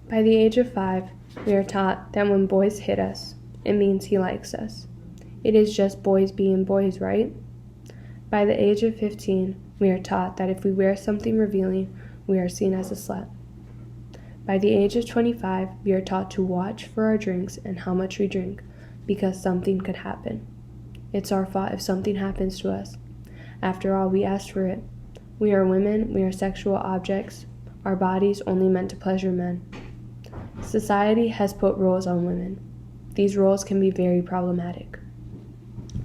By the age of 5, we are taught that when boys hit us, it means he likes us. It is just boys being boys, right? By the age of 15, we are taught that if we wear something revealing, we are seen as a slut. By the age of 25, we are taught to watch for our drinks and how much we drink, because something could happen. It's our fault if something happens to us. After all, we asked for it. We are women, we are sexual objects, our bodies only meant to pleasure men. Society has put roles on women. These roles can be very problematic.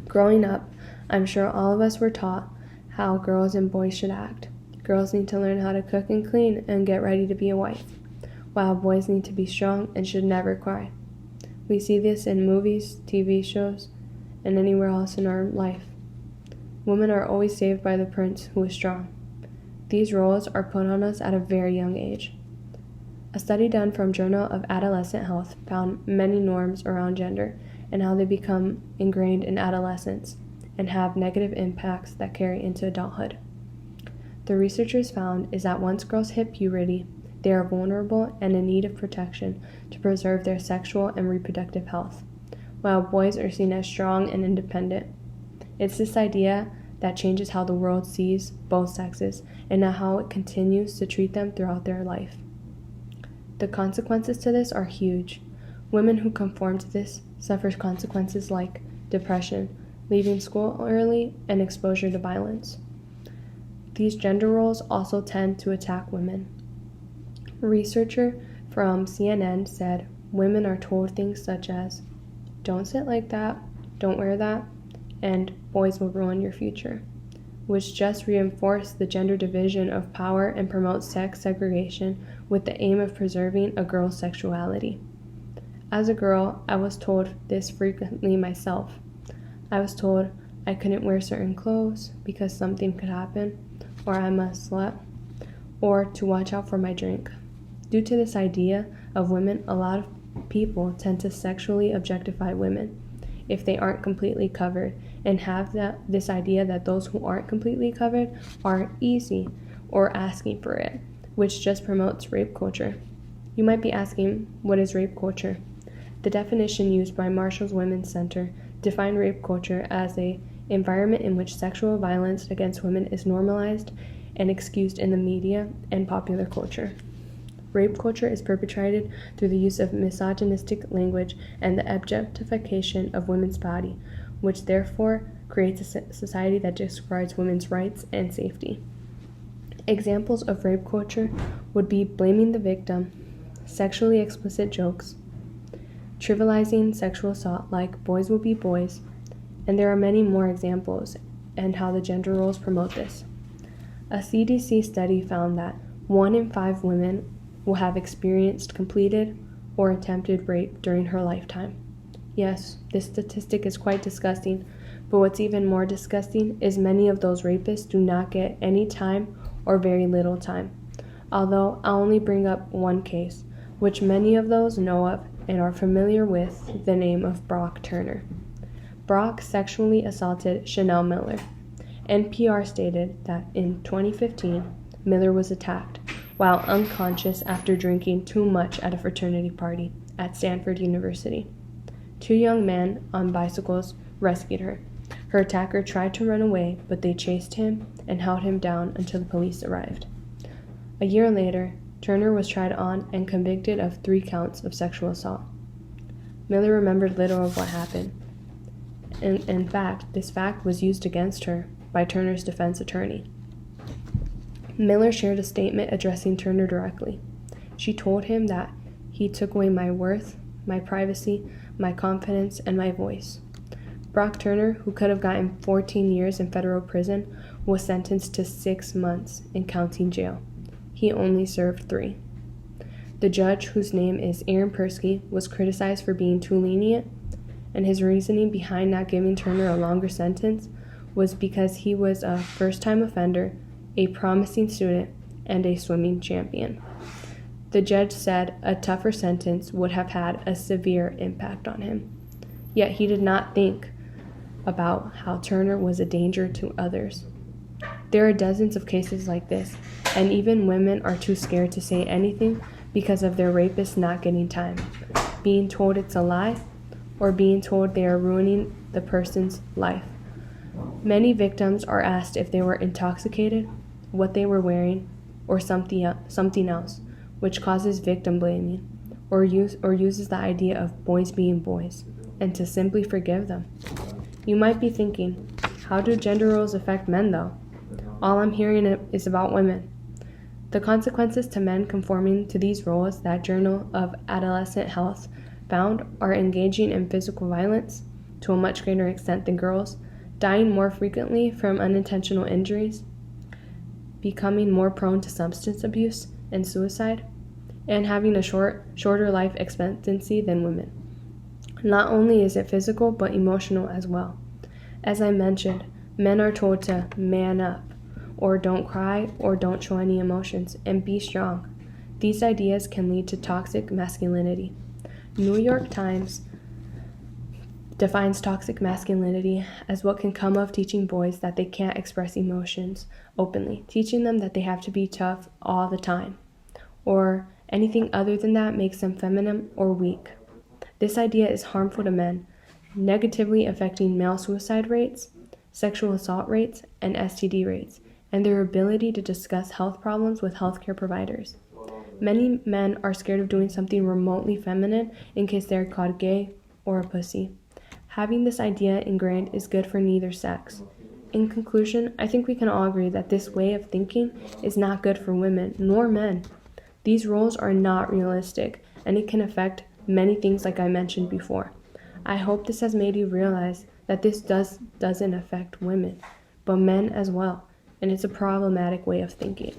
Growing up, I'm sure all of us were taught how girls and boys should act. Girls need to learn how to cook and clean and get ready to be a wife, while boys need to be strong and should never cry. We see this in movies, TV shows, and anywhere else in our life. Women are always saved by the prince who is strong. These roles are put on us at a very young age. A study done from Journal of Adolescent Health found many norms around gender and how they become ingrained in adolescence and have negative impacts that carry into adulthood. The researchers found is that once girls hit puberty, they are vulnerable and in need of protection to preserve their sexual and reproductive health, while boys are seen as strong and independent. It's this idea that changes how the world sees both sexes and how it continues to treat them throughout their life. The consequences to this are huge. Women who conform to this suffer consequences like depression, leaving school early, and exposure to violence. These gender roles also tend to attack women. A researcher from CNN said women are told things such as, "Don't sit like that, don't wear that," and "boys will ruin your future," which just reinforce the gender division of power and promote sex segregation with the aim of preserving a girl's sexuality. As a girl, I was told this frequently myself. I was told I couldn't wear certain clothes because something could happen, or I'm a slut, or to watch out for my drink. Due to this idea of women, a lot of people tend to sexually objectify women if they aren't completely covered, and have this idea that those who aren't completely covered are easy or asking for it, which just promotes rape culture. You might be asking, what is rape culture? The definition used by Marshall's Women's Center defined rape culture as an environment in which sexual violence against women is normalized and excused in the media and popular culture. Rape culture is perpetrated through the use of misogynistic language and the objectification of women's body, which therefore creates a society that disregards women's rights and safety. Examples of rape culture would be blaming the victim, sexually explicit jokes, trivializing sexual assault like boys will be boys, and there are many more examples and how the gender roles promote this. A CDC study found that 1 in 5 women will have experienced completed or attempted rape during her lifetime. Yes, this statistic is quite disgusting, but what's even more disgusting is many of those rapists do not get any time or very little time. Although I'll only bring up one case, which many of those know of and are familiar with the name of Brock Turner. Brock sexually assaulted Chanel Miller. NPR stated that in 2015, Miller was attacked while unconscious after drinking too much at a fraternity party at Stanford University. 2 young men on bicycles rescued her. Her attacker tried to run away, but they chased him and held him down until the police arrived. A year later, Turner was tried on and convicted of 3 counts of sexual assault. Miller remembered little of what happened. In fact, this fact was used against her by Turner's defense attorney. Miller shared a statement addressing Turner directly. She told him that he took away my worth, my privacy, my confidence, and my voice. Brock Turner, who could have gotten 14 years in federal prison, was sentenced to 6 months in county jail. He only served 3. The judge, whose name is Aaron Persky, was criticized for being too lenient, and his reasoning behind not giving Turner a longer sentence was because he was a first-time offender, a promising student, and a swimming champion. The judge said a tougher sentence would have had a severe impact on him. Yet he did not think about how Turner was a danger to others. There are dozens of cases like this, and even women are too scared to say anything because of their rapist not getting time, being told it's a lie, or being told they are ruining the person's life. Many victims are asked if they were intoxicated, what they were wearing, or something else, which causes victim blaming, or uses the idea of boys being boys, and to simply forgive them. You might be thinking, how do gender roles affect men though? All I'm hearing is about women. The consequences to men conforming to these roles that Journal of Adolescent Health found are engaging in physical violence to a much greater extent than girls, dying more frequently from unintentional injuries, becoming more prone to substance abuse and suicide, and having a shorter life expectancy than women. Not only is it physical, but emotional as well. As I mentioned, men are told to man up, or don't cry, or don't show any emotions, and be strong. These ideas can lead to toxic masculinity. New York Times defines toxic masculinity as what can come of teaching boys that they can't express emotions openly, teaching them that they have to be tough all the time, or anything other than that makes them feminine or weak. This idea is harmful to men, negatively affecting male suicide rates, sexual assault rates, and STD rates, and their ability to discuss health problems with healthcare providers. Many men are scared of doing something remotely feminine in case they're called gay or a pussy. Having this idea ingrained is good for neither sex. In conclusion, I think we can all agree that this way of thinking is not good for women nor men. These roles are not realistic, and it can affect many things like I mentioned before. I hope this has made you realize that this doesn't affect women, but men as well, and it's a problematic way of thinking.